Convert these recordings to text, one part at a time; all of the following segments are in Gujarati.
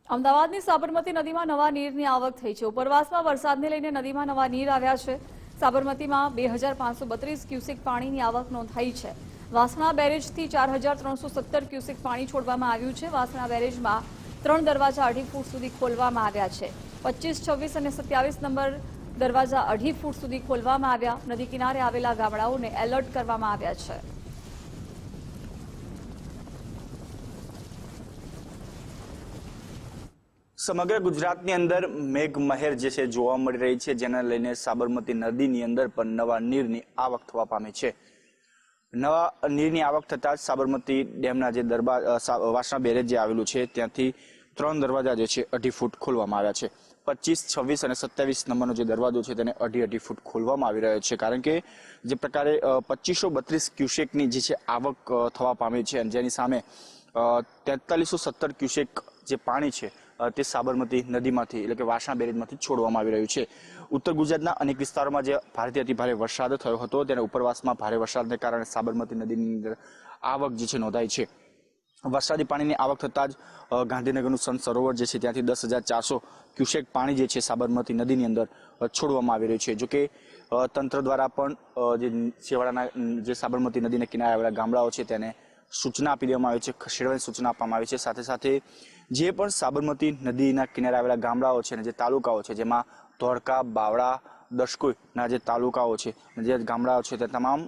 અમદાવાદની સાબરમતી નદીમાં નવા નીરની આવક થઈ છે। ઉપરવાસમાં વરસાદને લઈને નદીમાં નવા નીર આવ્યા છે। સાબરમતીમાં 2532 ક્યુસેક પાણીની આવક નોંધાઈ છે। વાસણા બેરેજથી 4317 ક્યુસેક પાણી છોડવામાં આવ્યું છે। વાસણા બેરેજમાં 3 દરવાજા 2.5 ફૂટ સુધી ખોલવામાં આવ્યા છે। 25, 26 અને 27 નંબર દરવાજા 2.5 ફૂટ સુધી ખોલવામાં આવ્યા। નદી કિનારે આવેલા ગામડાઓને એલર્ટ કરવામાં આવ્યા છે। સમગ્ર ગુજરાતની અંદર મેઘમહેર જે છે જોવા મળી રહી છે, જેને લઈને સાબરમતી નદીની અંદર પણ નવા નીરની આવક થવા પામી છે। નવા નીરની આવક થતાં જ સાબરમતી ડેમના જે વાસણા બેરેજ જે આવેલું છે ત્યાંથી 3 દરવાજા જે છે 2.5 ફૂટ ખોલવામાં આવ્યા છે। 25, 26 અને 27 નંબરનો જે દરવાજો છે તેને 2.5 ફૂટ ખોલવામાં આવી રહ્યો છે, કારણ કે જે પ્રકારે 2532 ક્યુસેકની જે છે આવક થવા પામી છે, જેની સામે 4317 ક્યુસેક જે પાણી છે તે સાબરમતી નદીમાંથી એટલે કે વાસણા બેરેજમાંથી છોડવામાં આવી રહ્યું છે। ઉત્તર ગુજરાતના અનેક વિસ્તારોમાં જે ભારેથી અતિભારે વરસાદ થયો હતો તેને ઉપરવાસમાં ભારે વરસાદને કારણે સાબરમતી નદીની અંદર આવક જે છે નોંધાઈ છે। વરસાદી પાણીની આવક થતાં જ ગાંધીનગરનું સંત સરોવર જે છે ત્યાંથી 10,400 ક્યુસેક પાણી જે છે સાબરમતી નદીની અંદર છોડવામાં આવી રહ્યું છે। જોકે તંત્ર દ્વારા પણ જે છેવાડાના જે સાબરમતી નદીના કિનારે આવેલા ગામડાઓ છે તેને સૂચના આપી દેવામાં આવી છે, ખસેડવાની સૂચના આપવામાં આવી છે। સાથે સાથે જે પણ સાબરમતી નદીના કિનારે આવેલા ગામડાઓ છે અને જે તાલુકાઓ છે, જેમાં ધોળકા, બાવળા, દસકોઈના જે તાલુકાઓ છે, જે ગામડાઓ છે, તે તમામ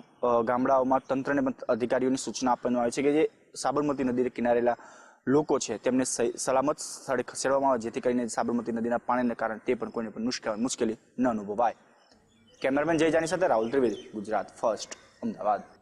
ગામડાઓમાં તંત્રને પણ અધિકારીઓની સૂચના આપવામાં આવી છે કે જે સાબરમતી નદીના કિનારેલા લોકો છે તેમને સલામત સ્થળે ખસેડવામાં આવે, જેથી કરીને સાબરમતી નદીના પાણીને કારણે તે પણ કોઈને પણ મુશ્કેલી ન અનુભવાય। કેમેરામેન જય જાની સાથે રાહુલ ત્રિવેદી, ગુજરાત ફર્સ્ટ, અમદાવાદ।